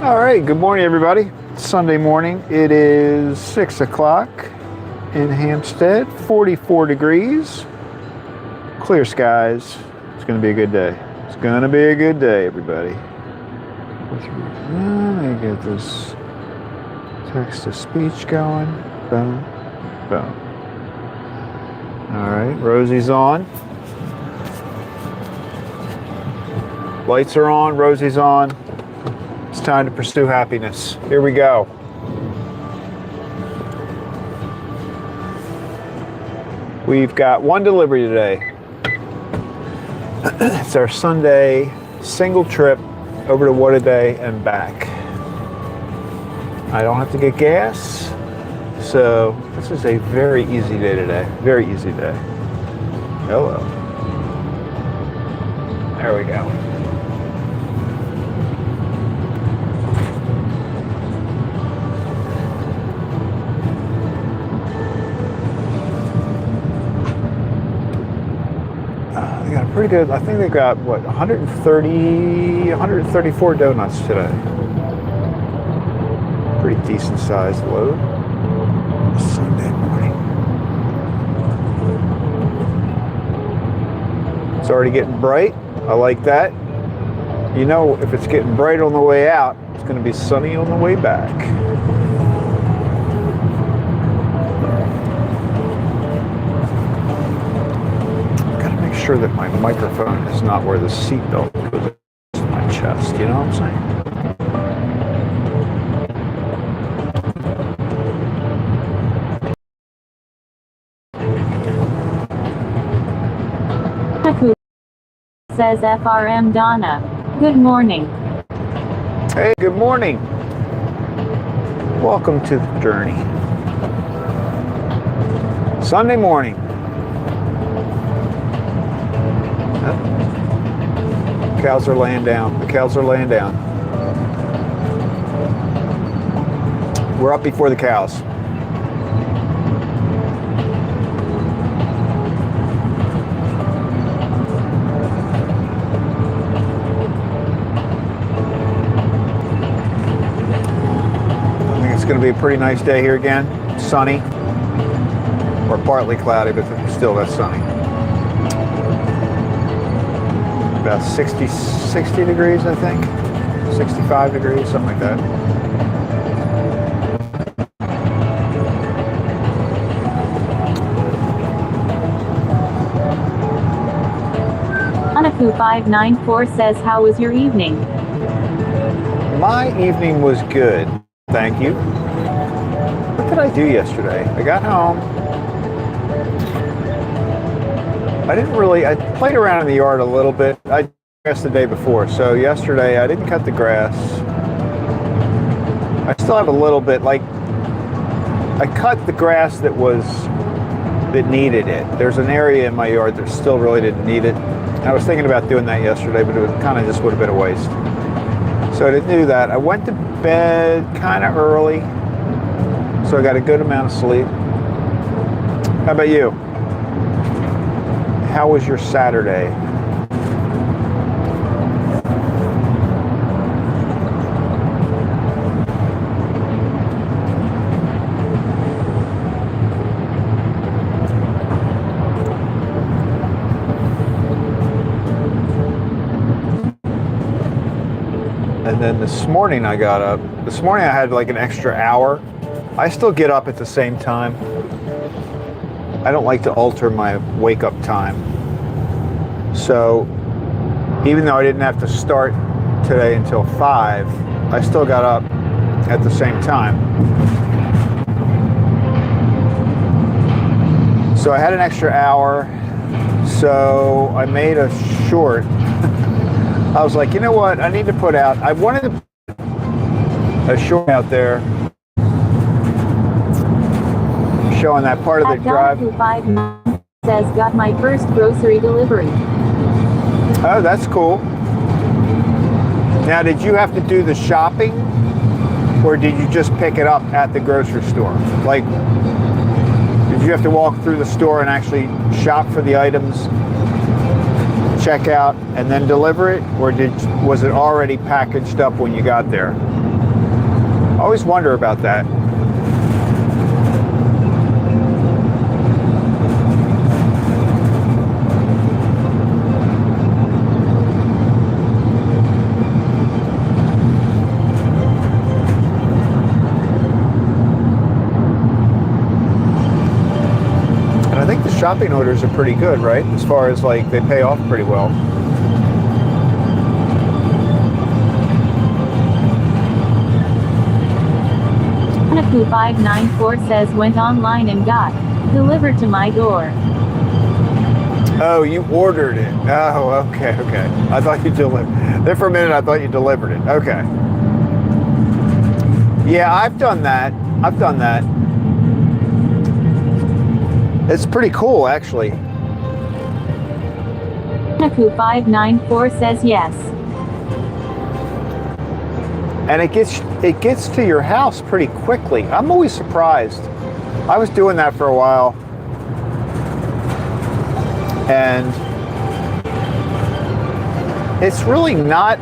All right, good morning, everybody. It's Sunday morning. It is 6 o'clock in Hampstead, 44 degrees, clear skies. It's going to be a good day. It's going to be a good day, everybody. Let me get this text-to-speech going. Boom, boom. All right, Rosie's on. Lights are on, Rosie's on. It's time to pursue happiness. Here we go. We've got one delivery today. It's our Sunday single trip over to Whataday and back. I don't have to get gas, so this is a very easy day today. Very easy day. Hello. There we go. Got a pretty good, I think they got, 134 donuts today. Pretty decent sized load. Sunday morning. It's already getting bright. I like that. You know, if it's getting bright on the way out, it's going to be sunny on the way back. Sure that my microphone is not where the seatbelt goes to my chest, you know what I'm saying? Says FRM Donna. Good morning. Hey, good morning. Welcome to the journey. Sunday morning. Cows are laying down. The cows are laying down. We're up before the cows. I think it's going to be a pretty nice day here again. Sunny. Or partly cloudy, but still that's sunny. About 60 degrees, I think. 65 degrees, something like that. Anaku594 says, how was your evening? My evening was good, thank you. What did I do yesterday? I got home. I played around in the yard a little bit. I guess the day before. So yesterday I didn't cut the grass. I still have a little bit, I cut the grass that needed it. There's an area in my yard that still really didn't need it. I was thinking about doing that yesterday, but it kind of just would have been a waste. So I didn't do that. I went to bed kind of early, so I got a good amount of sleep. How about you? How was your Saturday? And then this morning I got up. This morning I had like an extra hour. I still get up at the same time. I don't like to alter my wake-up time. So even though I didn't have to start today until 5, I still got up at the same time. So I had an extra hour, so I made a short. I was like, you know what, I need to put out, I wanted to put a short out there showing that part of the drive. Says, got my first grocery delivery. Oh, that's cool. Now, did you have to do the shopping, or did you just pick it up at the grocery store? Like, did you have to walk through the store and actually shop for the items, check out, and then deliver it? Or was it already packaged up when you got there? always wonder about that. And I think the shopping orders are pretty good, right? As far as like they pay off pretty well. Hanaku594 says went online and got delivered to my door. Oh, you ordered it. Oh, okay. I thought you delivered. There for a minute, I thought you delivered it. Okay. Yeah, I've done that. It's pretty cool, actually. Hanaku594 says yes. And it gets to your house pretty quickly. I'm always surprised. I was doing that for a while, and it's really not.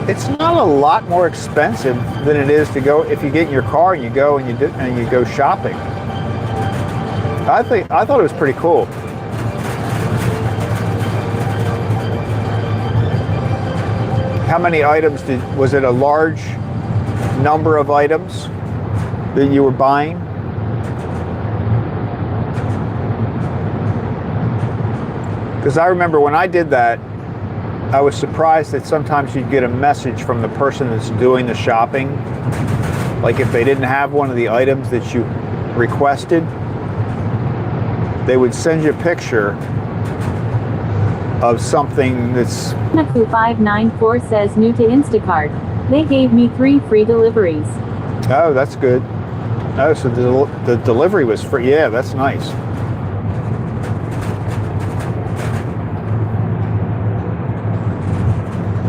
It's not a lot more expensive than it is to go if you get in your car and you go and you go shopping. I thought it was pretty cool. How many items was it a large number of items that you were buying? Because I remember when I did that, I was surprised that sometimes you'd get a message from the person that's doing the shopping. Like if they didn't have one of the items that you requested, they would send you a picture of something that's... Hanaku594 says new to Instacart. They gave me 3 free deliveries. Oh, that's good. Oh, so the delivery was free. Yeah, that's nice.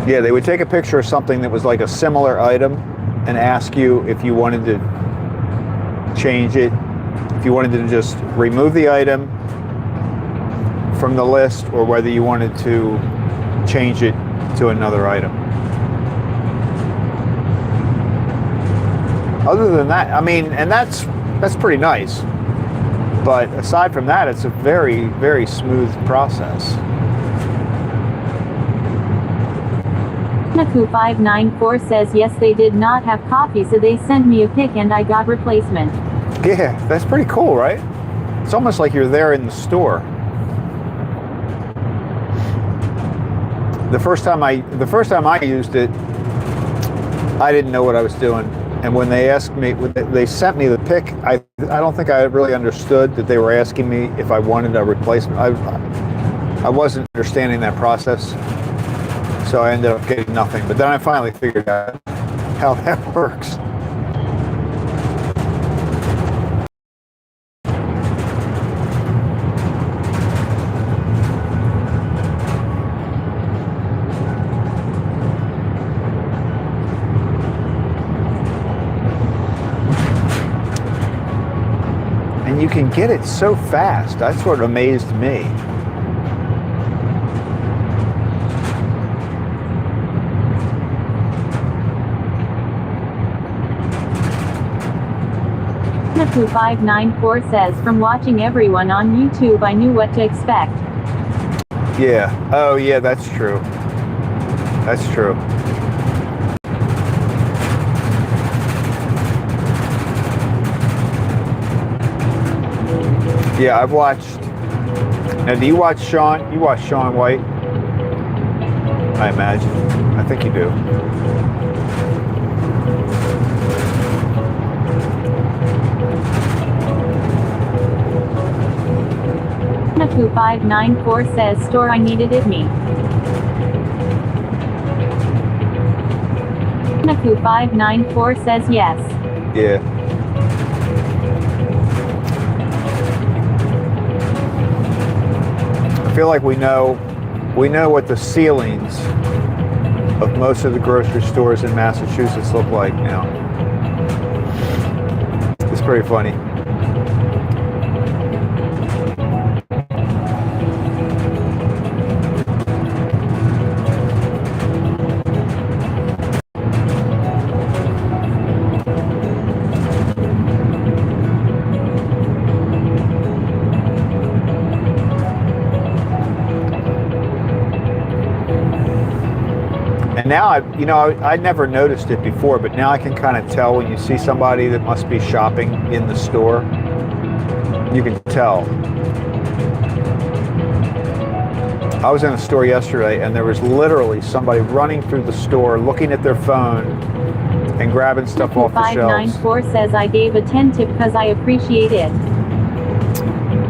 Yeah, they would take a picture of something that was like a similar item and ask you if you wanted to change it, if you wanted to just remove the item from the list, or whether you wanted to change it to another item. Other than that, I mean, and that's pretty nice. But aside from that, it's a very, very smooth process. Hanaku594 says yes, they did not have coffee, so they sent me a pic and I got replacement. Yeah, that's pretty cool, right? It's almost like you're there in the store. The first time I used it, I didn't know what I was doing, and when they asked me, they sent me the pic. I don't think I really understood that they were asking me if I wanted a replacement. I wasn't understanding that process, so I ended up getting nothing. But then I finally figured out how that works. And you can get it so fast. That's what amazed me. Hanaku594 says from watching everyone on YouTube I knew what to expect. Yeah. Oh yeah, that's true. That's true. Yeah, I've watched. Now, do you watch Sean? You watch Sean White? I imagine. I think you do. Hanaku594 says store I needed it me. Hanaku594 says yes. Yeah. I feel like we know what the ceilings of most of the grocery stores in Massachusetts look like now. It's pretty funny. now I never noticed it before, but now I can kind of tell when you see somebody that must be shopping in the store. You can tell. I was in a store yesterday and there was literally somebody running through the store looking at their phone and grabbing stuff off the shelves. 594 says I gave a 10 tip because I appreciate it.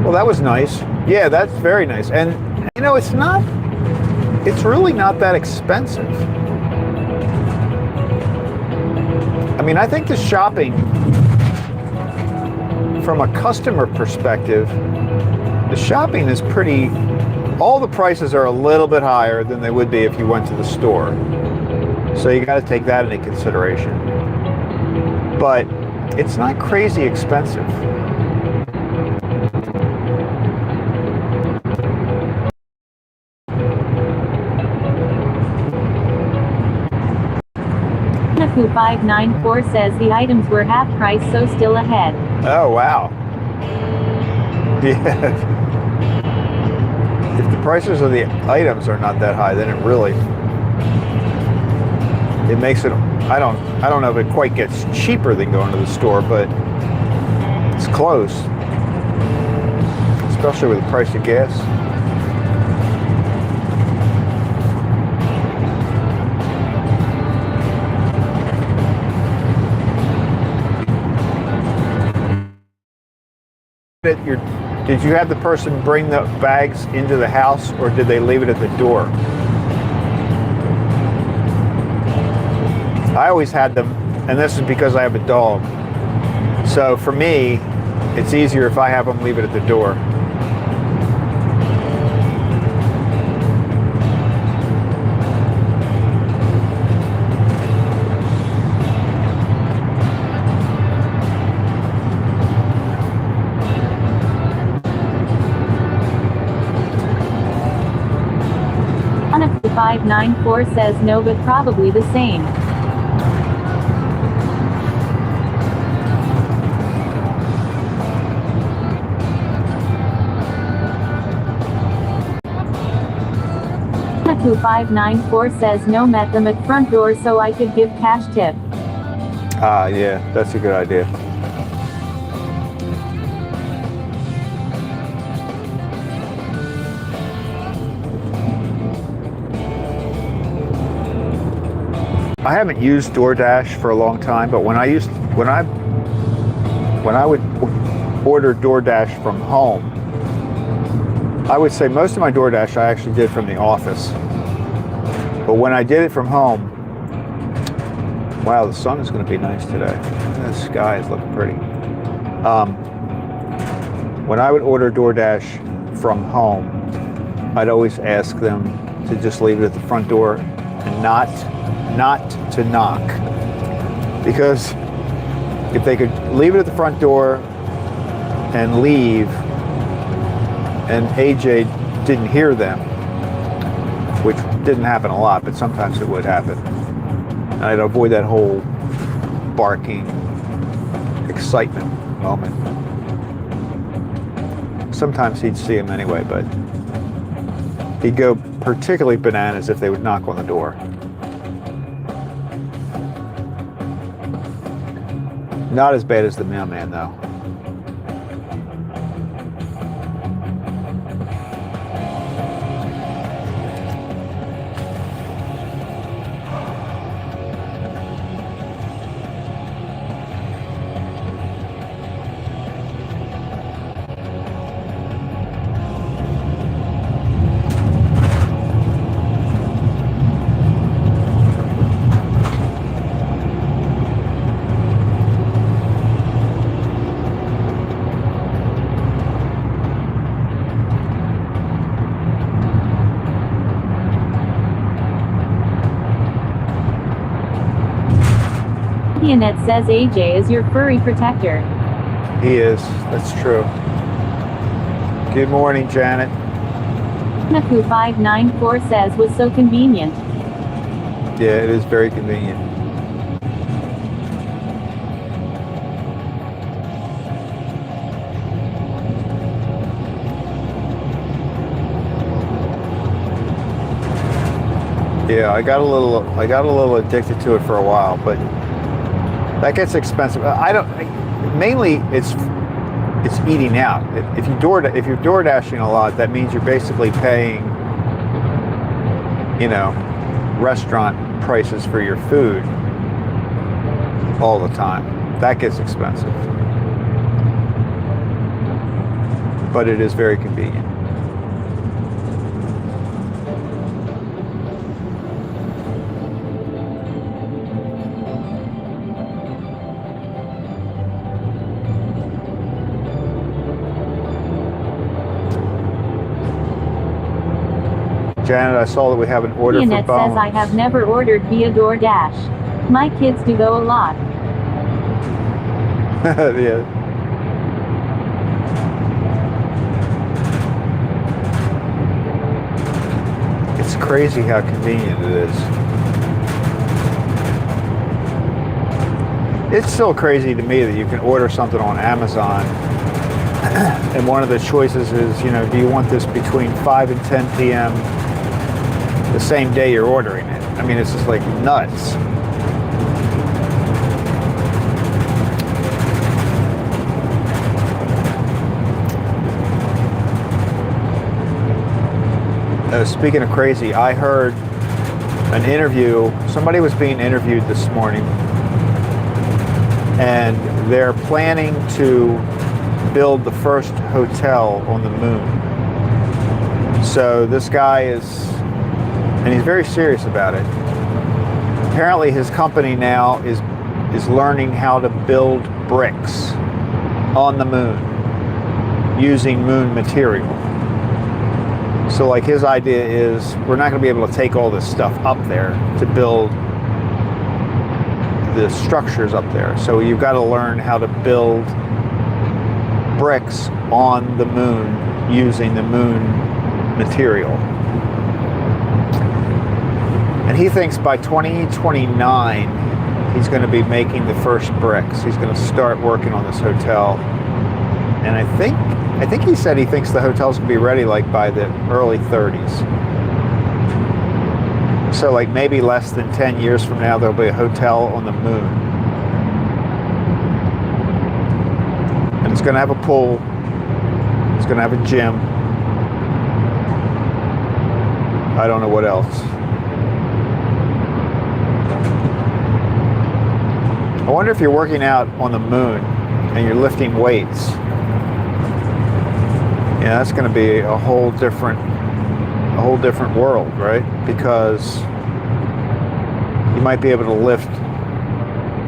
Well, that was nice. Yeah, that's very nice. And it's really not that expensive. I mean, I think the shopping from a customer perspective, the shopping is pretty, all the prices are a little bit higher than they would be if you went to the store. So you got to take that into consideration. But it's not crazy expensive. Naku 594 says the items were half price, so still ahead. Oh, wow. Yeah. If the prices of the items are not that high, then it makes it, I don't know if it quite gets cheaper than going to the store, but it's close. Especially with the price of gas. Did you have the person bring the bags into the house, or did they leave it at the door? I always had them, and this is because I have a dog. So for me, it's easier if I have them leave it at the door. Naku 594 says no, but probably the same. Naku 594 says no, met them at front door so I could give cash tip. Yeah, that's a good idea. I haven't used DoorDash for a long time, but when I would order DoorDash from home, I would say most of my DoorDash I actually did from the office. But when I did it from home, wow, the sun is going to be nice today. The sky is looking pretty. When I would order DoorDash from home, I'd always ask them to just leave it at the front door and not to knock, because if they could leave it at the front door and leave and AJ didn't hear them, which didn't happen a lot, but sometimes it would happen, and I'd avoid that whole barking excitement moment. Sometimes he'd see him anyway, but he'd go particularly bananas if they would knock on the door. Not as bad as the mailman, though. Annette says AJ is your furry protector. He is. That's true. Good morning, Janet. Naku 594 says was so convenient. Yeah, it is very convenient. Yeah, I got a little addicted to it for a while, but that gets expensive. I don't. Mainly, it's eating out. If you're door dashing a lot, that means you're basically paying, restaurant prices for your food all the time. That gets expensive, but it is very convenient. Janet, I saw that we have an order Jeanette for bones. says I have never ordered via DoorDash. My kids do though a lot. Yeah. It's crazy how convenient it is. It's still crazy to me that you can order something on Amazon and one of the choices is, do you want this between 5 and 10 p.m. the same day you're ordering it? I mean, it's just like nuts. Speaking of crazy, I heard an interview. Somebody was being interviewed this morning, and they're planning to build the first hotel on the moon. So this guy and he's very serious about it. Apparently his company now is learning how to build bricks on the moon using moon material. So like his idea is we're not going to be able to take all this stuff up there to build the structures up there. So you've got to learn how to build bricks on the moon using the moon material. And he thinks by 2029 he's going to be making the first bricks. He's going to start working on this hotel. And I think he said he thinks the hotel's going to be ready like by the early 30s. So like maybe less than 10 years from now there'll be a hotel on the moon. And it's going to have a pool. It's going to have a gym. I don't know what else. I wonder if you're working out on the moon and you're lifting weights. Yeah, that's going to be a whole different world, right? Because you might be able to lift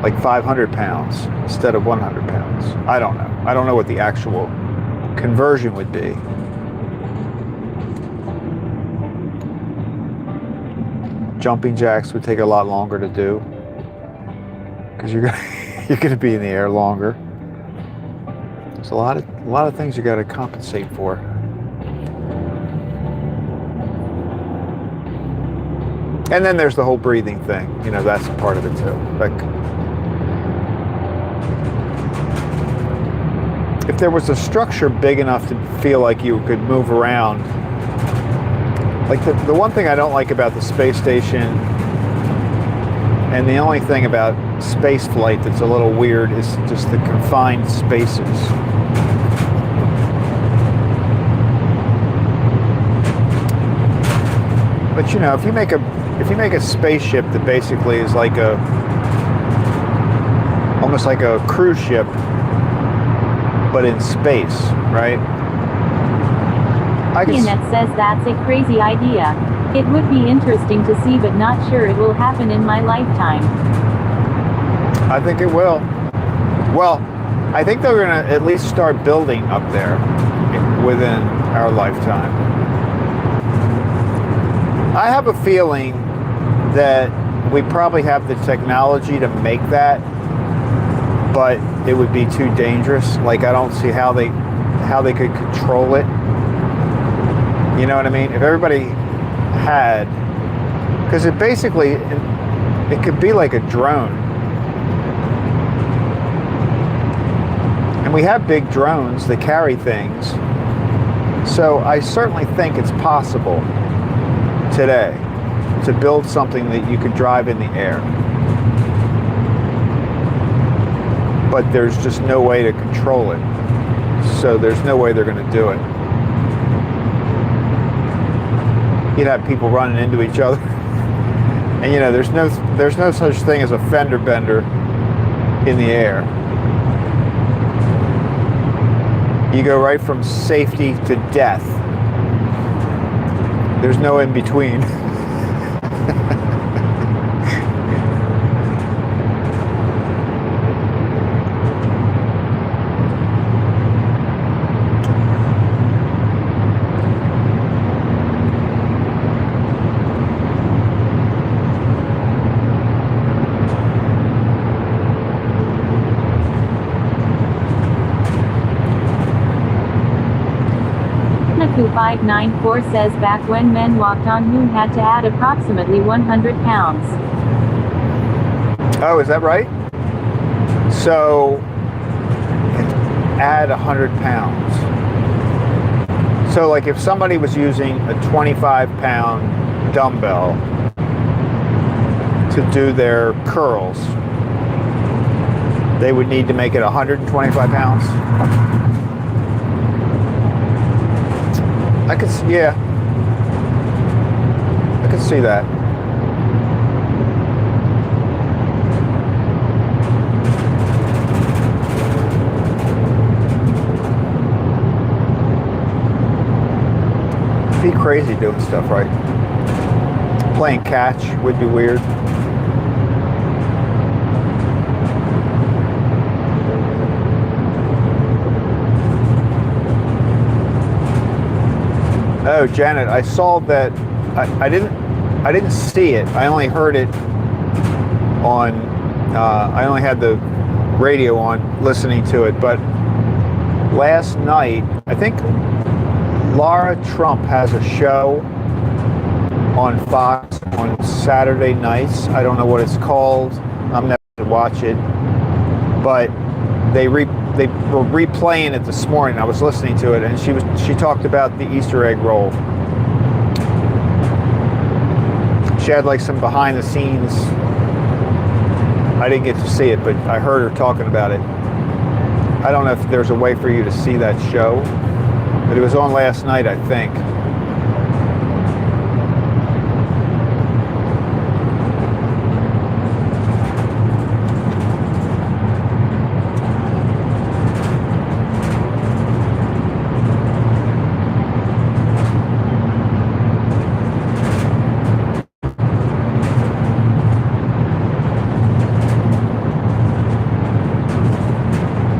like 500 pounds instead of 100 pounds. I don't know. I don't know what the actual conversion would be. Jumping jacks would take a lot longer to do because you're going to be in the air longer. There's a lot of things you got to compensate for. And then there's the whole breathing thing. That's a part of it too. Like, if there was a structure big enough to feel like you could move around, like the one thing I don't like about the space station, and the only thing about space flight that's a little weird, is just the confined spaces. But if you make a spaceship that basically is like almost like a cruise ship, but in space, right? Jeanette says that's a crazy idea. It would be interesting to see, but not sure it will happen in my lifetime. I think it will. Well, I think they're going to at least start building up there within our lifetime. I have a feeling that we probably have the technology to make that, but it would be too dangerous. Like, I don't see how they could control it. You know what I mean? If everybody had, because it could be like a drone. And we have big drones that carry things. So I certainly think it's possible today. to build something that you could drive in the air. But there's just no way to control it. So there's no way they're going to do it. You'd have people running into each other. And there's no such thing as a fender bender in the air. You go right from safety to death. There's no in between. Naku 594 says back when men walked on moon had to add approximately 100 pounds. Oh, is that right? So, add 100 pounds. So like if somebody was using a 25-pound dumbbell to do their curls, they would need to make it 125 pounds? I could see that. Be crazy doing stuff, right? Playing catch would be weird. Oh, Janet, I saw that. I didn't see it. I only heard it on. I only had the radio on, listening to it. But last night, I think Laura Trump has a show on Fox on Saturday nights. I don't know what it's called. I'm never to watch it, but they were replaying it this morning. I was listening to it, and she talked about the Easter egg roll. She had like some behind the scenes. I didn't get to see it, but I heard her talking about it. I don't know if there's a way for you to see that show, but it was on last night, I think.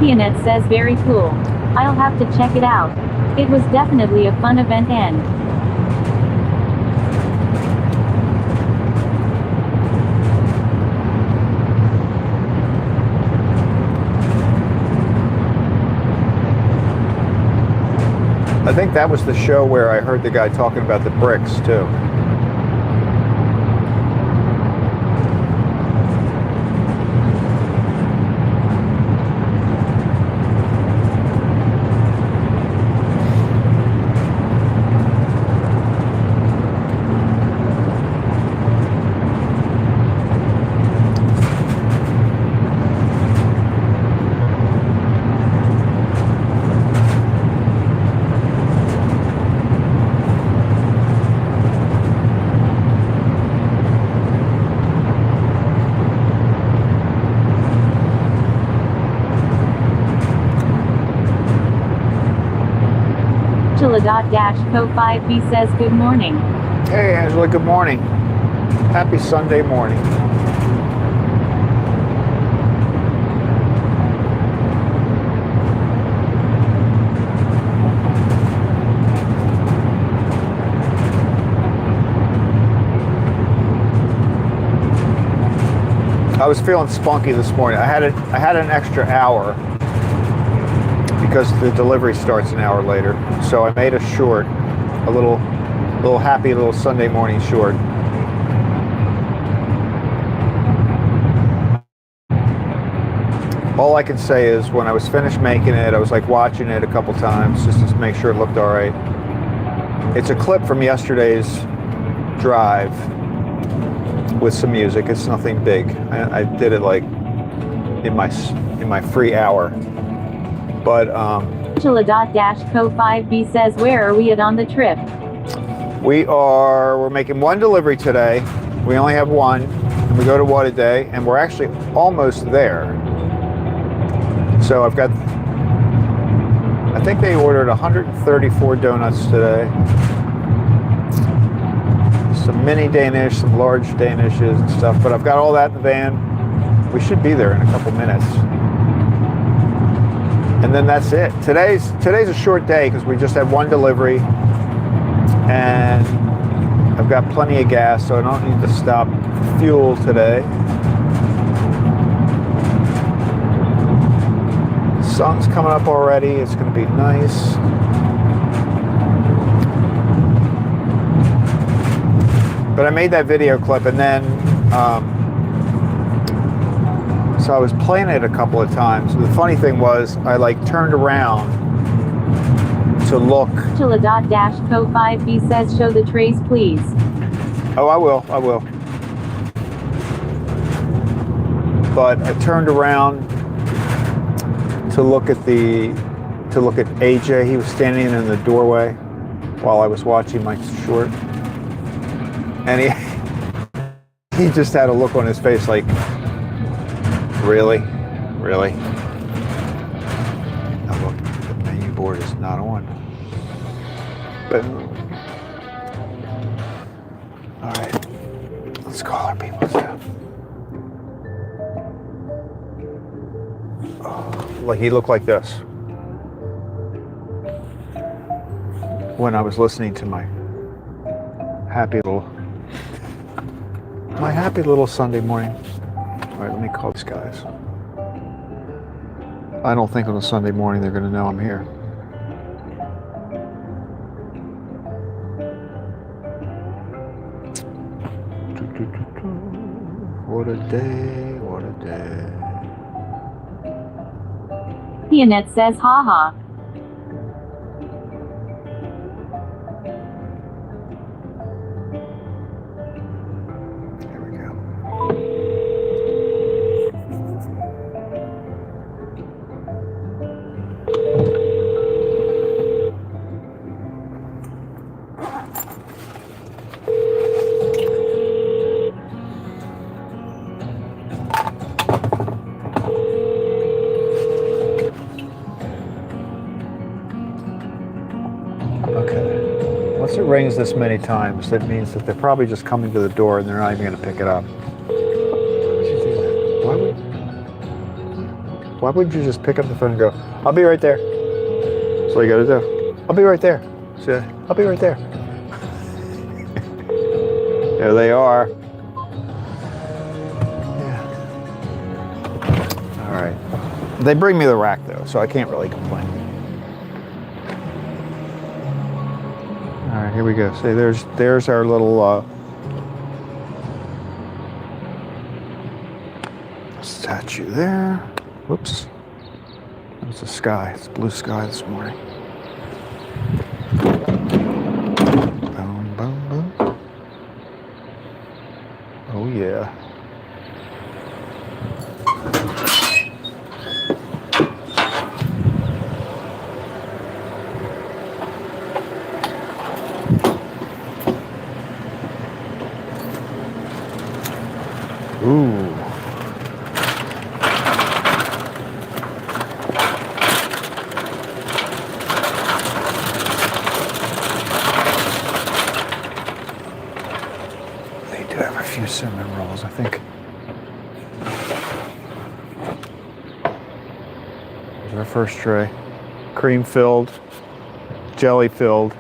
Pianette says very cool. I'll have to check it out. It was definitely a fun event and I think that was the show where I heard the guy talking about the bricks too. Angela.Co5B says good morning. Hey Angela, good morning. Happy Sunday morning. I was feeling spunky this morning. I had an extra hour because the delivery starts an hour later. So I made a short, a little happy little Sunday morning short. All I can say is when I was finished making it, I was like watching it a couple times just to make sure it looked all right. It's a clip from yesterday's drive, with some music. It's nothing big. I did it like in my free hour. But Angela.co5b says, where are we at on the trip? we're making one delivery today. We only have one, and we go to what a day, and we're actually almost there. So I think they ordered 134 donuts today. Some mini Danish, some large Danishes and stuff, but I've got all that in the van. We should be there in a couple minutes. And then that's it. Today's a short day because we just had one delivery, and I've got plenty of gas, so I don't need to stop fuel today. The sun's coming up already. It's going to be nice. But I made that video clip, and then so I was playing it a couple of times. The funny thing was, I like turned around to look. Angela.co5b says, show the trays, please. Oh, I will. But I turned around to look at AJ. He was standing in the doorway while I was watching my short, and he just had a look on his face like, really? Now look, the menu board is not on. Boom. All right, let's call our people. Oh, like he looked like this when I was listening to my happy little Sunday morning. All right, let me call these guys. I don't think on a Sunday morning they're going to know I'm here. What a day, what a day. Pianette says, haha. Here we go. Once it rings this many times, that means that they're probably just coming to the door and they're not even going to pick it up. Why would you just pick up the phone and go, I'll be right there? That's all you got to do. I'll be right there. Say, I'll be right there. There they are. Yeah. All right. They bring me the rack though, so I can't really complain. All right, here we go. See, there's our little statue there. Whoops. There's the sky. It's blue sky this morning. Boom, boom, boom. Oh, yeah. Ooh. They do have a few cinnamon rolls, I think. There's our first tray. Cream filled, jelly filled.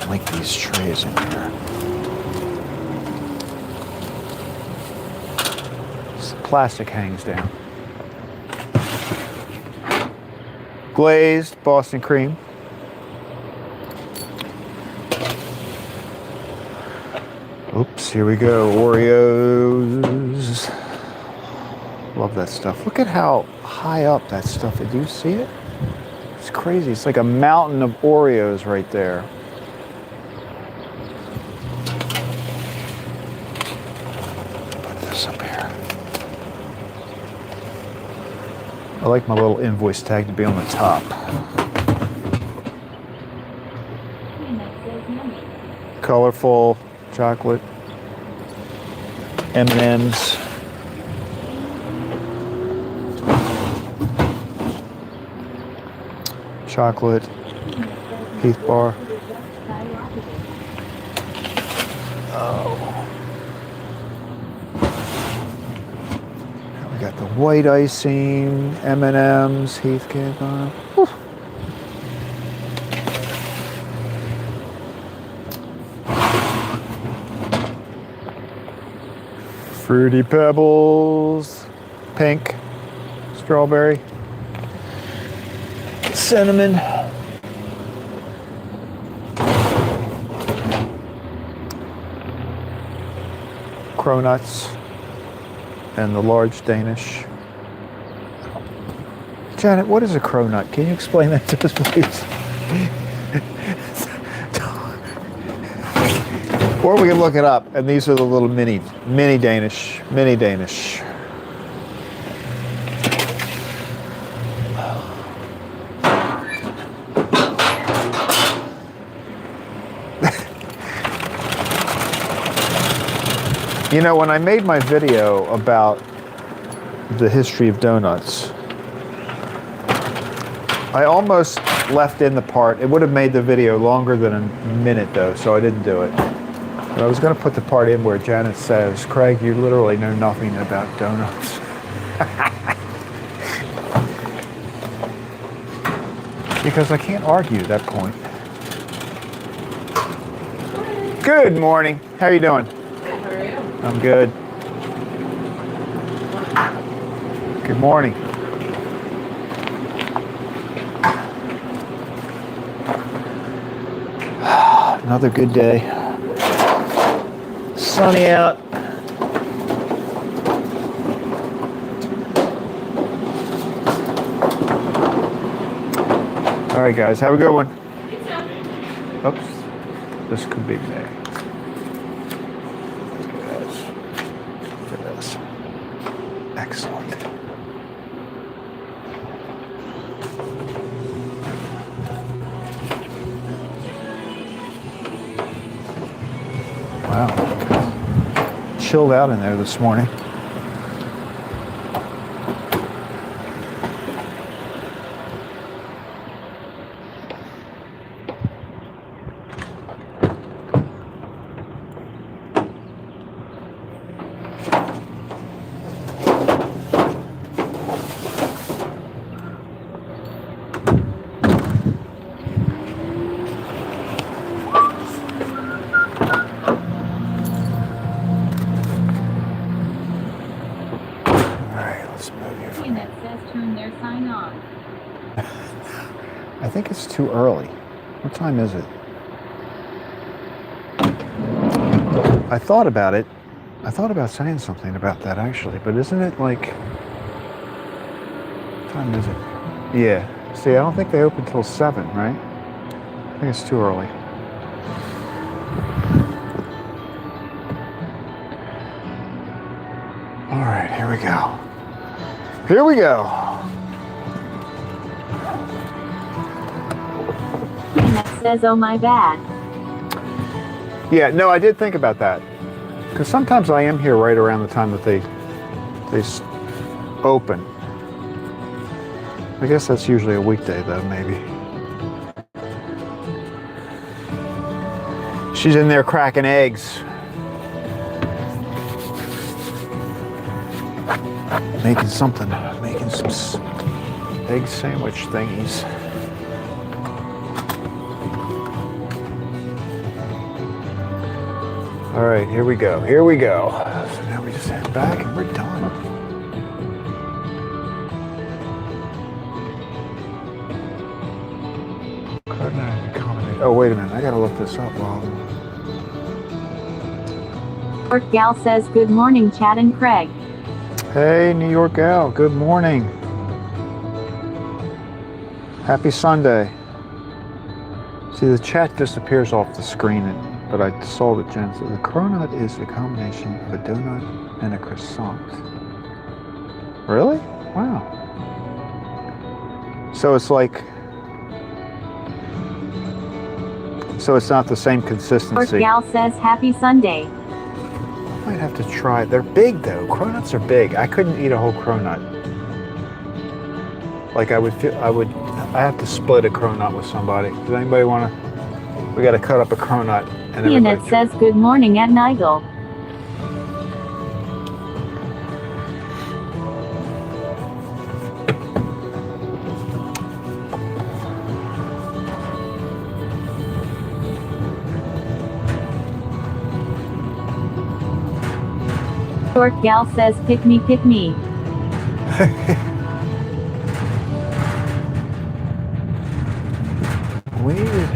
Like these trays in here. The plastic hangs down. Glazed Boston cream. Oops, here we go. Oreos. Love that stuff. Look at how high up that stuff is. Do you see it? It's crazy. It's like a mountain of Oreos right there. Put this up here. I like my little invoice tag to be on the top. Colorful chocolate, M&Ms. Chocolate, Heath bar. Oh. We got the white icing, M&Ms, Heath cake on. Whew. Fruity Pebbles, pink, strawberry, cinnamon, cronuts, and the large Danish. Janet, what is a cronut? Can you explain that to us, please? Or we can look it up, and these are the little mini Danish. You know, when I made my video about the history of donuts, I almost left in the part, it would have made the video longer than a minute though, so I didn't do it. But I was going to put the part in where Janet says, Craig, you literally know nothing about donuts. Because I can't argue that point. Good morning. How are you doing? Good, how are you? I'm good. Good morning. Another good day. Sunny out. All right, guys, have a good one. Oops, this could be me. Look at this. Excellent. Wow. Chilled out in there this morning. That says turn their sign on. I think it's too early. What time is it? I thought about it. I thought about saying something about that actually, but isn't it like, what time is it? Yeah. See, I don't think they open till 7, right? I think it's too early. All right, here we go. Here we go. That says, oh my bad. Yeah, no, I did think about that. Because sometimes I am here right around the time that they open. I guess that's usually a weekday though, maybe. She's in there cracking eggs. Making something, making some egg sandwich thingies. All right, here we go, here we go. So now we just head back and we're done. Oh, wait a minute, I gotta look this up while York Gal says, good morning, Chad and Craig. Hey, New York gal, good morning. Happy Sunday. See, the chat disappears off the screen, but I saw that Jen said the cronut is a combination of a donut and a croissant. Really? Wow. So it's like, so it's not the same consistency. Gal says happy Sunday. Might have to try it. They're big though. Cronuts are big. I couldn't eat a whole cronut. Like I have to split a cronut with somebody. Does anybody want to? We got to cut up a cronut. And Ianette says good morning at Nigel. Short gal says pick me, pick me. Weird.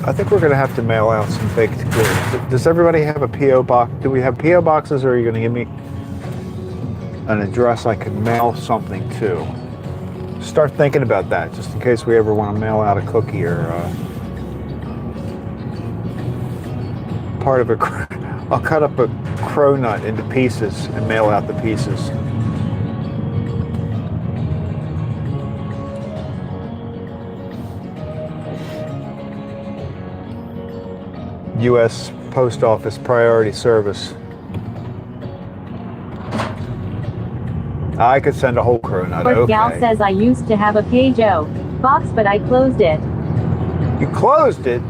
I think we're going to have to mail out some baked goods. Does everybody have a P.O. box? Do we have P.O. boxes, or are you going to give me an address I can mail something to? Start thinking about that, just in case we ever want to mail out a cookie or part of a. I'll cut up a cronut into pieces and mail out the pieces. U.S. Post Office Priority Service. I could send a whole cronut. Short Okay. gal says I used to have a Peugeot box, but I closed it. You closed it?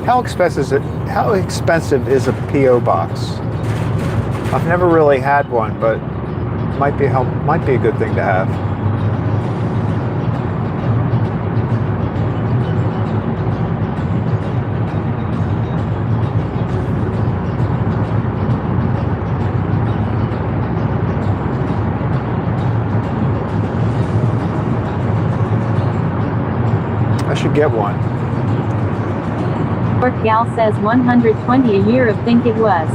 How expensive is it? How expensive is a P.O. box? I've never really had one, but might be a good thing to have. I should get one. Short gal says 120 a year of think it was.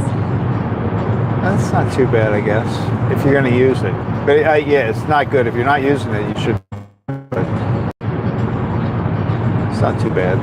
That's not too bad, I guess, if you're going to use it. But yeah, it's not good. If you're not using it, you should. But it's not too bad.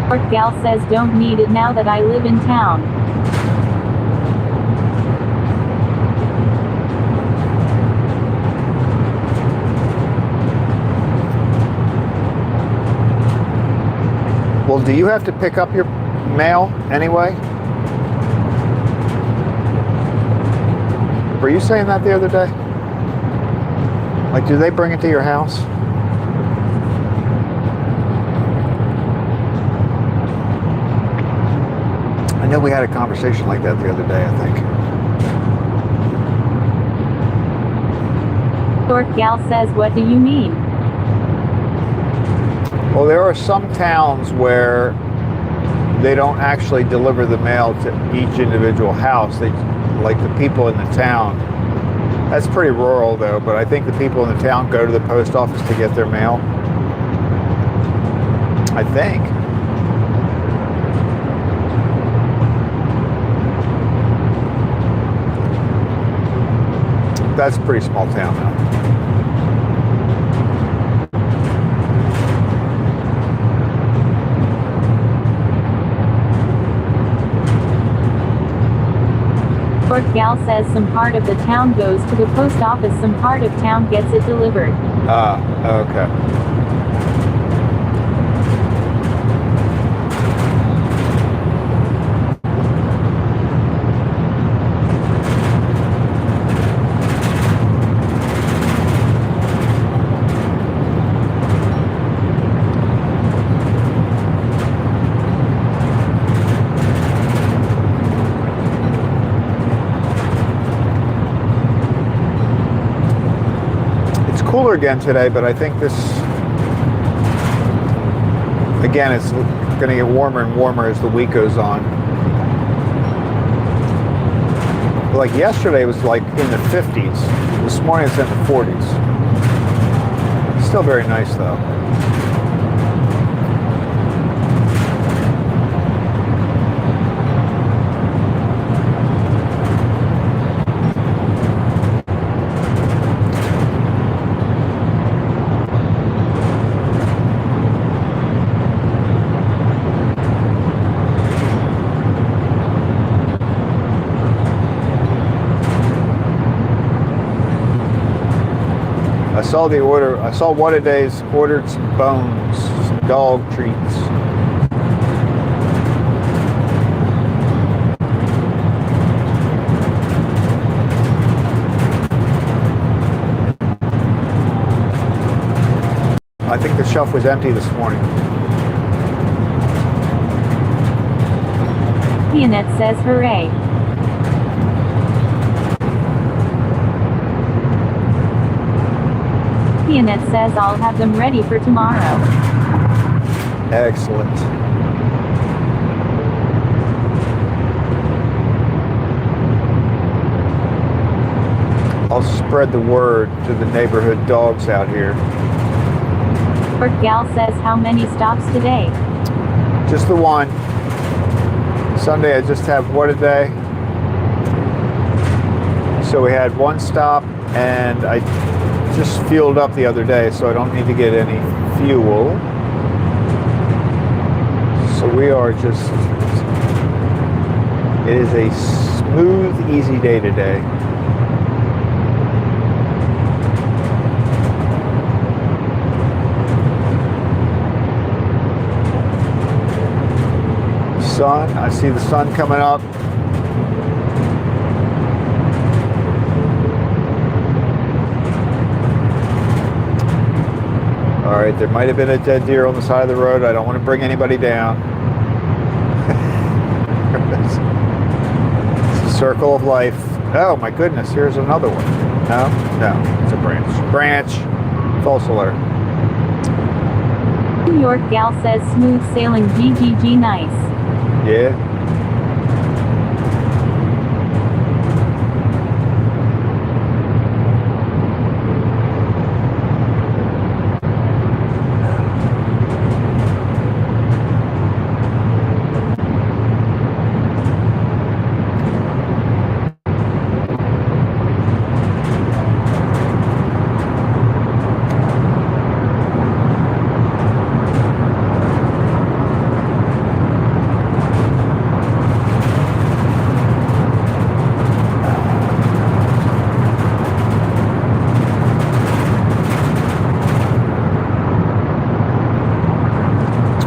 Short gal says don't need it now that I live in town. Well, do you have to pick up your mail anyway? Were you saying that the other day? Like, do they bring it to your house? I know we had a conversation like that the other day, I think. Short gal says what do you mean? Well, there are some towns where they don't actually deliver the mail to each individual house. They, like the people in the town. That's pretty rural though, but I think the people in the town go to the post office to get their mail. I think. That's a pretty small town now. Short gal says some part of the town goes to the post office, some part of town gets it delivered. Ah, okay. Cooler again today, but I think this Again, it's going to get warmer and warmer as the week goes on. Like yesterday was like in the 50s. This morning it's in the 40s. Still very nice though. I saw one of days ordered some bones, some dog treats. I think the shelf was empty this morning. Pianette says hooray. Pianette says I'll have them ready for tomorrow. Excellent. I'll spread the word to the neighborhood dogs out here. Or Gal says how many stops today? Just the one. Sunday I just have one a day. So we had one stop, and I just fueled up the other day, so I don't need to get any fuel. So we are just, it is a smooth, easy day today. Sun, I see the sun coming up. All right, there might have been a dead deer on the side of the road. I don't want to bring anybody down. It's a circle of life. Oh my goodness, here's another one. No, it's a branch. Branch, false alert. New York Gal says smooth sailing GGG nice. Yeah.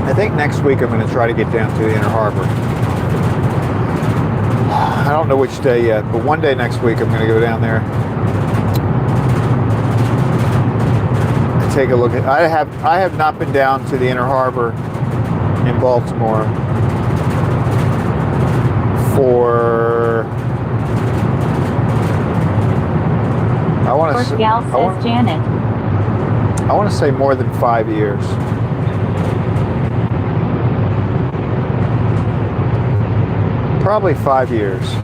I think next week I'm going to try to get down to the Inner Harbor. I don't know which day yet, but one day next week I'm going to go down there and take a look at. I have not been down to the Inner Harbor in Baltimore for. I want to. Gal says Janet. I want to say more than 5 years. Probably 5 years.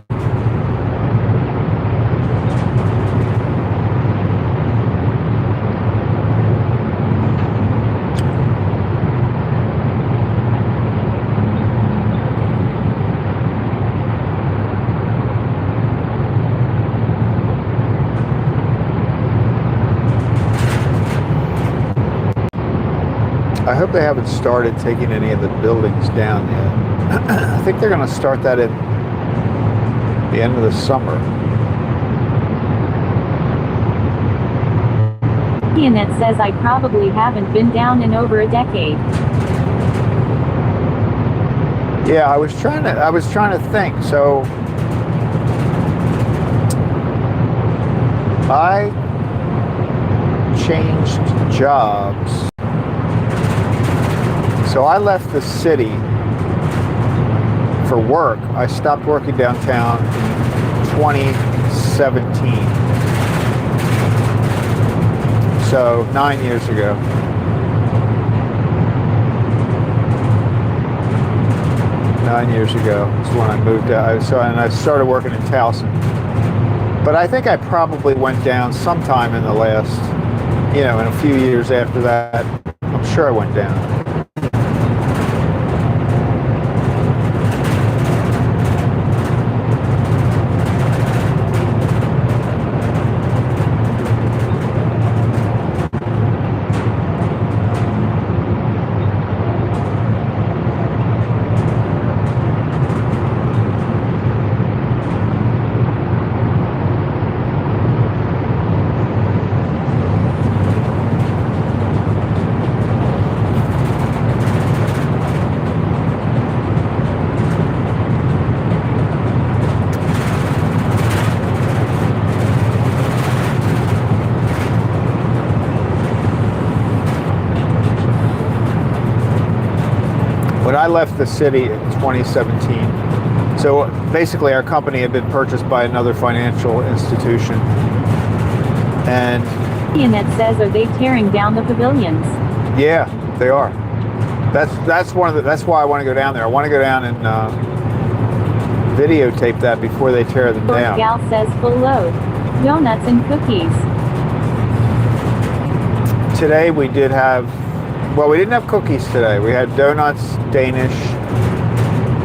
I hope they haven't started taking any of the buildings down yet. I think they're going to start that at the end of the summer. Pianette says I probably haven't been down in over a decade. Yeah, I was trying to think. So I changed jobs. So I left the city for work. I stopped working downtown in 2017. So 9 years ago. 9 years ago. It's when I moved out. And I started working in Towson. But I think I probably went down sometime in the last, in a few years after that. I'm sure I went down. When I left the city in 2017, so basically our company had been purchased by another financial institution. And It says, are they tearing down the pavilions? yeah, they are. That's why I want to go down there. I want to go down and videotape that before they tear them down. Gal says full load. Donuts and cookies. Today we did have, well, we didn't have cookies today. We had donuts, Danish,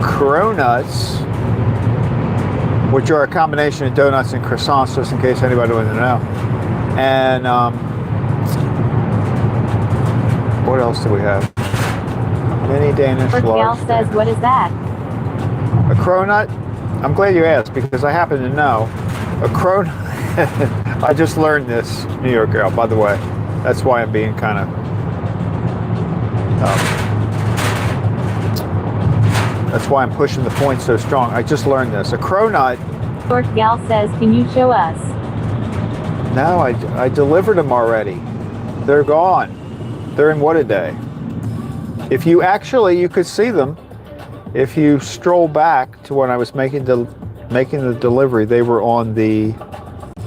cronuts, which are a combination of donuts and croissants, just in case anybody wanted to know. And what else do we have? Mini Danish, Gal large says, Danish. what is that? A cronut? I'm glad you asked because I happen to know. A cronut, I just learned this, New York girl, by the way. That's why I'm being kind of that's why I'm pushing the point so strong. I just learned this. A cronut. Gal says, can you show us? No, I delivered them already. They're gone. They're in what a day. If you you could see them if you stroll back to when I was making the delivery. They were on the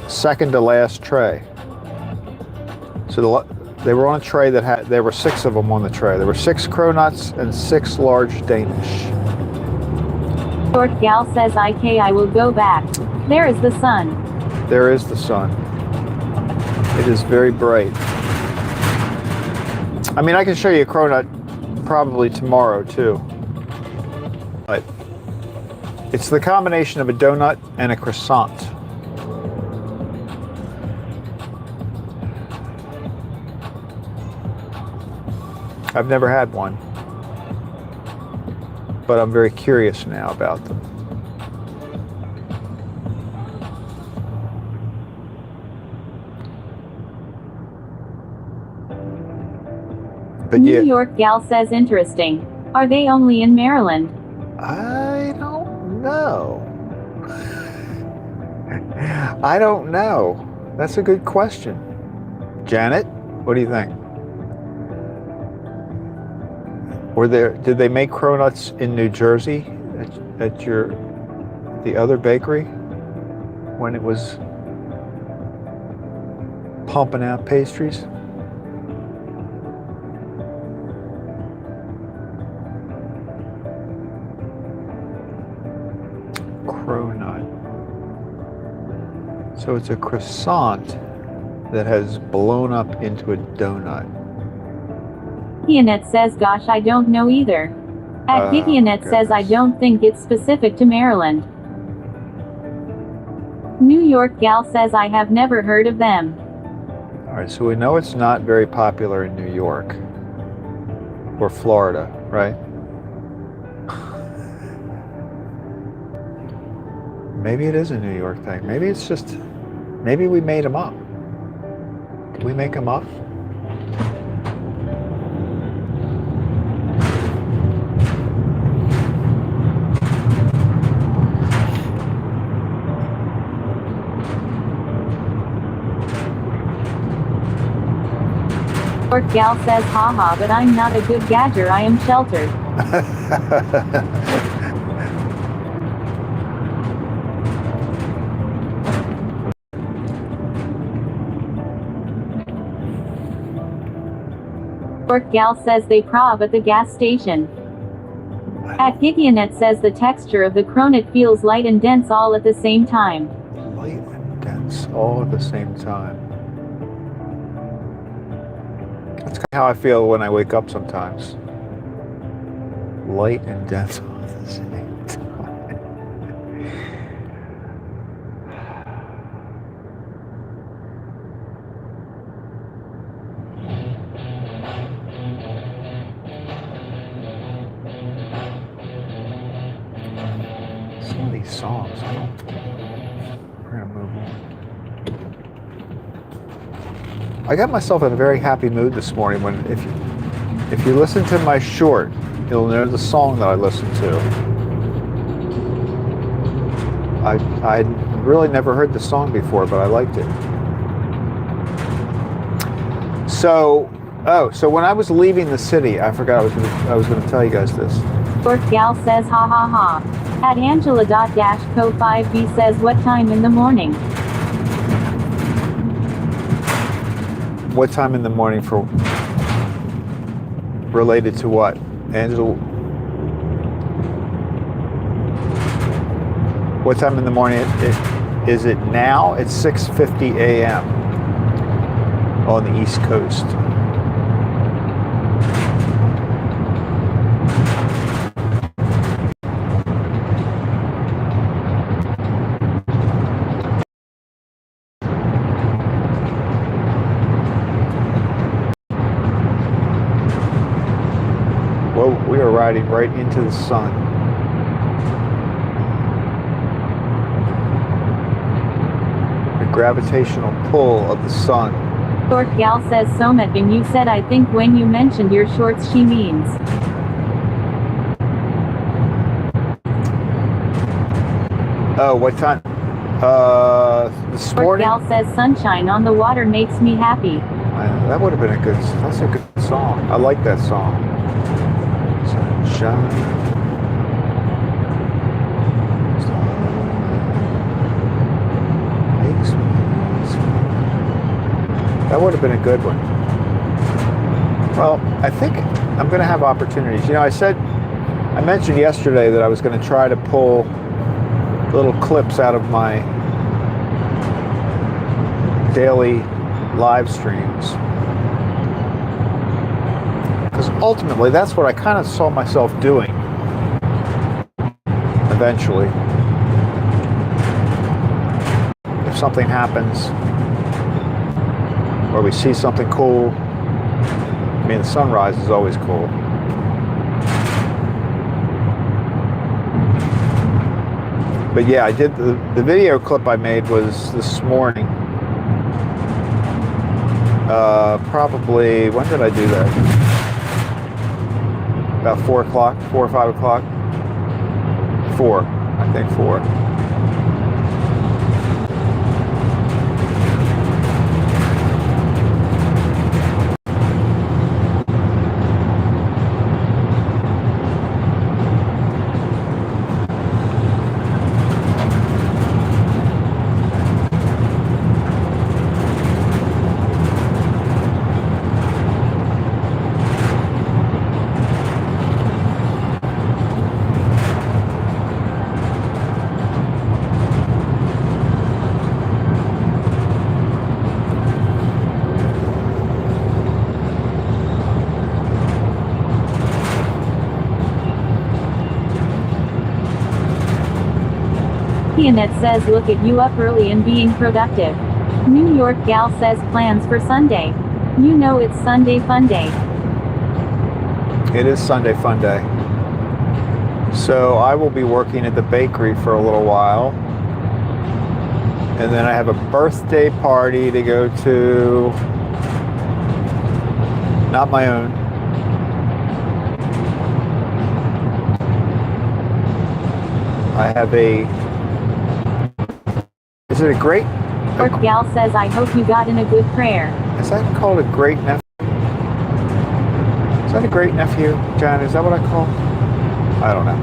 second to last tray. So they were on a tray there were 6 of them on the tray. There were 6 cronuts and 6 large Danish. Gal says, I will go back. There is the sun. There is the sun. It is very bright. I mean, I can show you a cronut probably tomorrow too. But it's the combination of a donut and a croissant. I've never had one, but I'm very curious now about them. But New York Gal says, interesting. Are they only in Maryland? I don't know. I don't know. That's a good question. Janet, what do you think? Did they make cronuts in New Jersey at the other bakery when it was pumping out pastries? Cronut. So it's a croissant that has blown up into a donut. Gianette says, gosh, I don't know either. Gianette says, I don't think it's specific to Maryland. New York Gal says, I have never heard of them. All right, so we know it's not very popular in New York or Florida, right? Maybe it is a New York thing. Maybe it's just, maybe we made them up. Did we make them up? Gal says, haha, but I'm not a good gadger, I am sheltered. Gal says, they prob at the gas station. At Gigianet says the texture of the cronut feels light and dense all at the same time. Light and dense all at the same time. That's kind of how I feel when I wake up sometimes. Light and dense all at the same time. Some of these songs, we're gonna move on. I got myself in a very happy mood this morning when if you listen to my short, you'll know the song that I listened to. I'd really never heard the song before, but I liked it. So when I was leaving the city, I forgot I was gonna tell you guys this. Dork Gal says ha ha ha. At Angela.co5b says what time in the morning? What time in the morning for related to what? Angela, what time in the morning is it now? It's 6:50 a.m. on the East Coast. Well, we are riding right into the sun. The gravitational pull of the sun. Dork Gal says Sometbing you said I think when you mentioned your shorts she means. Oh, what time? This Dork morning? Gal says sunshine on the water makes me happy. That would have been that's a good song. I like that song. Sunshine. Makes me smile. That would have been a good one. Well, I think I'm going to have opportunities. You know, I mentioned yesterday that I was going to try to pull little clips out of my daily live streams. Because ultimately, that's what I kind of saw myself doing eventually. If something happens, or we see something cool, I mean, the sunrise is always cool. But yeah, I did the video clip I made was this morning. Probably, when did I do that? About 4 o'clock, 4 or 5 o'clock? 4, I think 4. Annette says look at you up early and being productive. New York Gal says plans for Sunday. You know it's Sunday fun day. It is Sunday fun day. So I will be working at the bakery for a little while. And then I have a birthday party to go to. Not my own. I have is it a great? Dork Gal says I hope you got in a good prayer. Is that called a great nephew? Is that a great nephew, John? Is that what I call? I don't know.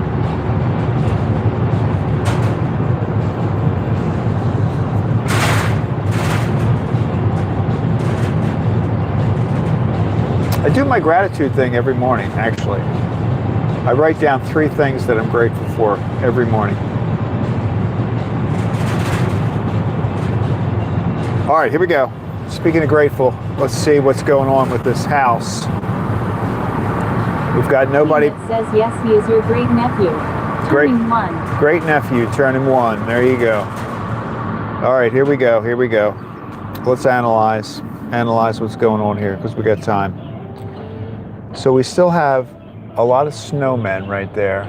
I do my gratitude thing every morning, actually. I write down 3 things that I'm grateful for every morning. All right, here we go. Speaking of grateful, let's see what's going on with this house. We've got nobody. It says yes, he is your great nephew. Turning 1. Great nephew, turning 1. There you go. All right, here we go. Here we go. Let's analyze what's going on here because we got time. So we still have a lot of snowmen right there.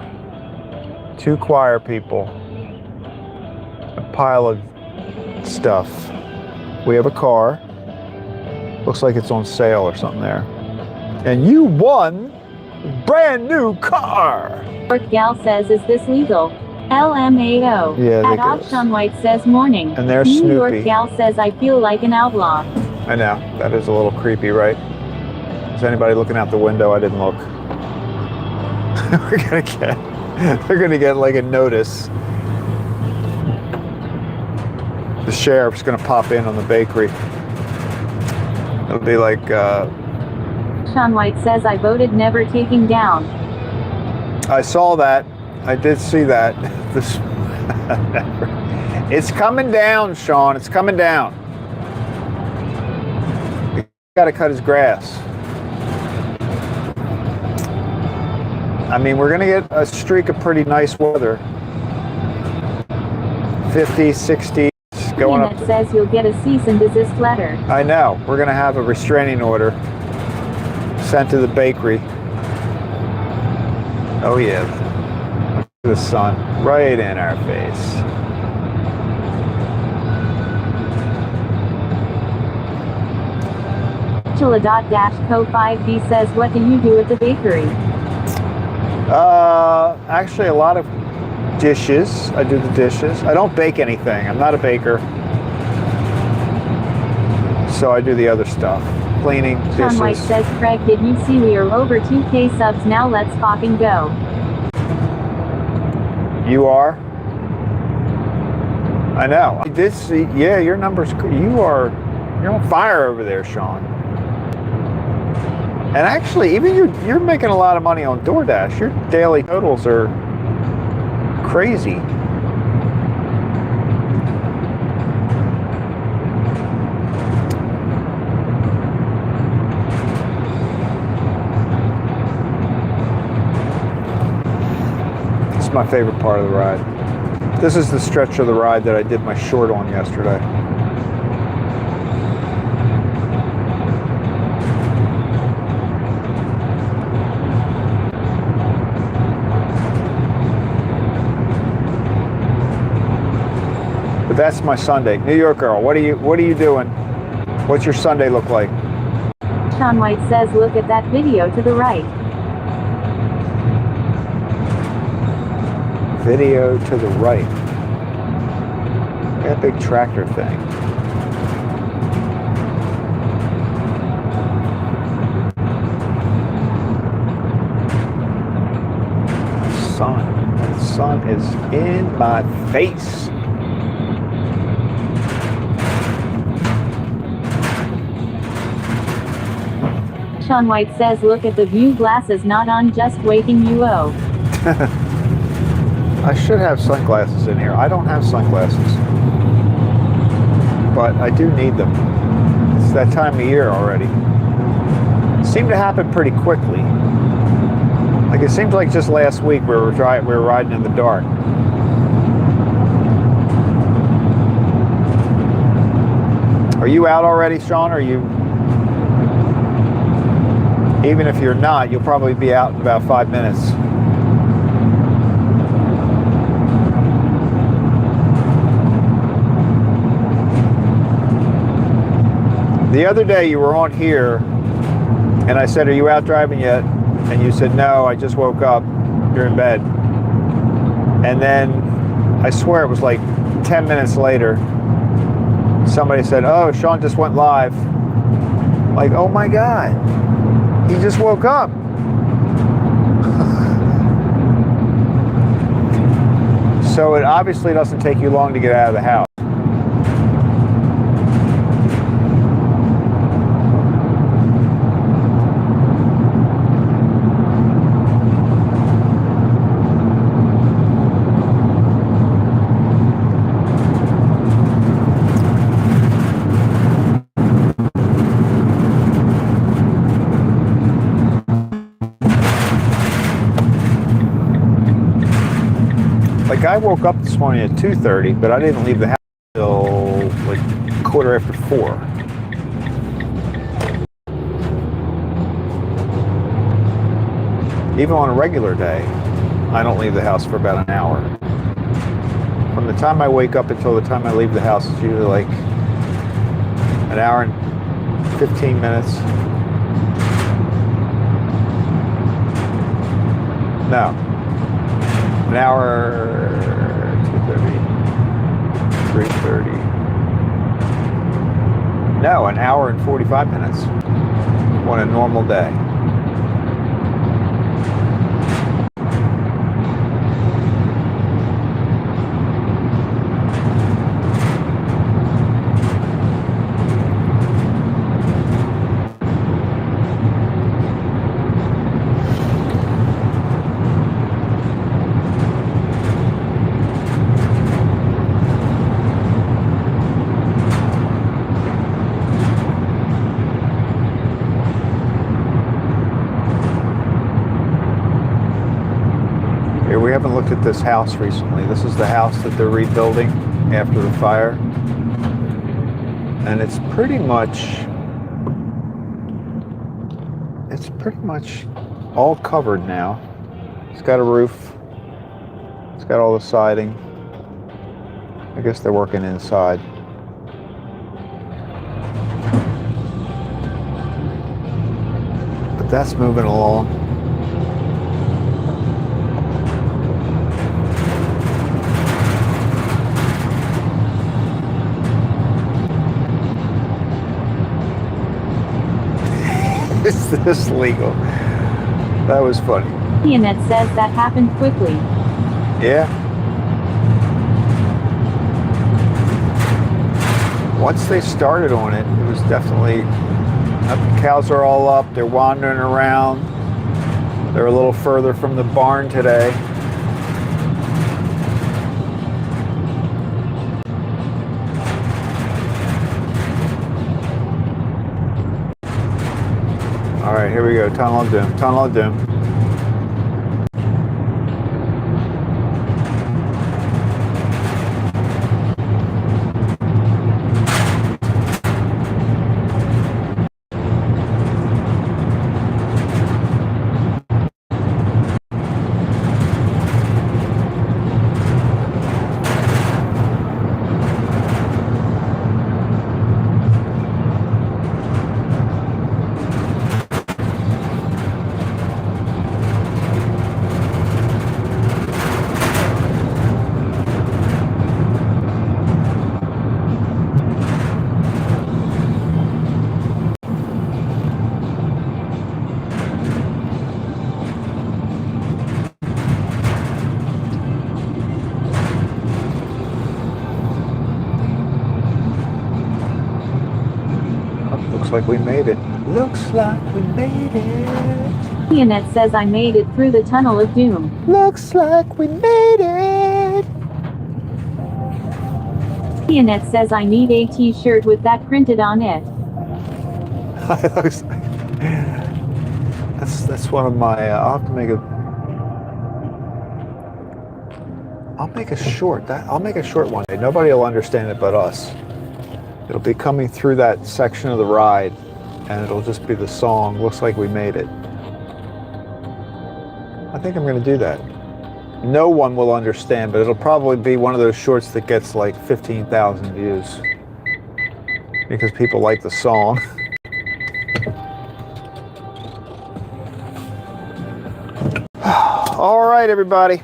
2 choir people. A pile of stuff. We have a car. Looks like it's on sale or something there. And you won a brand new car. York gal says, is this legal? LMAO. Yeah, At Option White says morning. And there's New Snoopy. York gal says, I feel like an outlaw. I know, that is a little creepy, right? Is anybody looking out the window? I didn't look. They're gonna get like a notice. The sheriff's gonna pop in on the bakery. It'll be like, Sean White says, I voted never taking down. I saw that. I did see that. This, it's coming down, Sean. It's coming down. He's got to cut his grass. I mean, we're going to get a streak of pretty nice weather. 50, 60, going up. It says you'll get a cease and desist letter. I know. We're going to have a restraining order sent to the bakery. Oh, yeah. Look at the sun right in our face. Chilla.co5b says, what do you do at the bakery? Actually, a lot of dishes. I do the dishes. I don't bake anything. I'm not a baker. So I do the other stuff. Cleaning, dishes. Sean White says, Craig, did you see we are over 2K subs now? Let's fucking go. You are? I know. I did see, yeah, your numbers, you're on fire over there, Sean. And actually, even you're making a lot of money on DoorDash. Your daily totals are crazy. This is my favorite part of the ride. This is the stretch of the ride that I did my short on yesterday. But that's my Sunday. New York girl, what are you doing? What's your Sunday look like? Sean White says, look at that video to the right. Video to the right. That big tractor thing. The sun is in my face. Sean White says, look at the view glasses not on, just waking you up. I should have sunglasses in here. I don't have sunglasses. But I do need them. It's that time of year already. It seemed to happen pretty quickly. Like it seemed like just last week we were riding in the dark. Are you out already, Sean? Are you? Even if you're not, you'll probably be out in about 5 minutes. The other day you were on here and I said, are you out driving yet? And you said, no, I just woke up. You're in bed. And then I swear it was like 10 minutes later, somebody said, oh, Sean just went live. Like, oh my God. He just woke up. So it obviously doesn't take you long to get out of the house. I woke up this morning at 2:30, but I didn't leave the house until like 4:15. Even on a regular day, I don't leave the house for about an hour. From the time I wake up until the time I leave the house, it's usually like an hour and 15 minutes. No. An hour, 2:30, 3:30. No, an hour and 45 minutes on a normal day. We haven't looked at this house recently. This is the house that they're rebuilding after the fire. And it's pretty much all covered now. It's got a roof. It's got all the siding. I guess they're working inside. But that's moving along. Is this legal? That was funny. Annette says that happened quickly. Yeah. Once they started on it, it was definitely, the cows are all up, they're wandering around. They're a little further from the barn today. All right, here we go. Tunnel of doom. Tunnel of doom. Like we made it. Looks like we made it. Annette says I made it through the tunnel of doom. Looks like we made it. Annette says I need a t-shirt with that printed on it. That's one of my. I'll have to make a. I'll make a short. I'll make a short one day. Nobody will understand it but us. It'll be coming through that section of the ride, and it'll just be the song, Looks Like We Made It. I think I'm going to do that. No one will understand, but it'll probably be one of those shorts that gets like 15,000 views because people like the song. All right, everybody.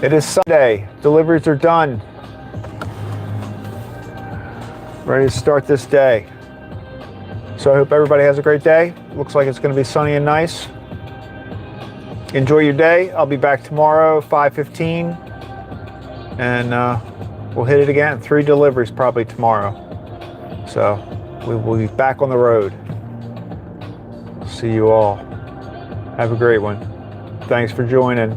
It is Sunday. Deliveries are done. Ready to start this day. So I hope everybody has a great day. Looks like it's going to be sunny and nice. Enjoy your day. I'll be back tomorrow, 5:15, and we'll hit it again. 3 deliveries probably tomorrow. So we will be back on the road. See you all. Have a great one. Thanks for joining.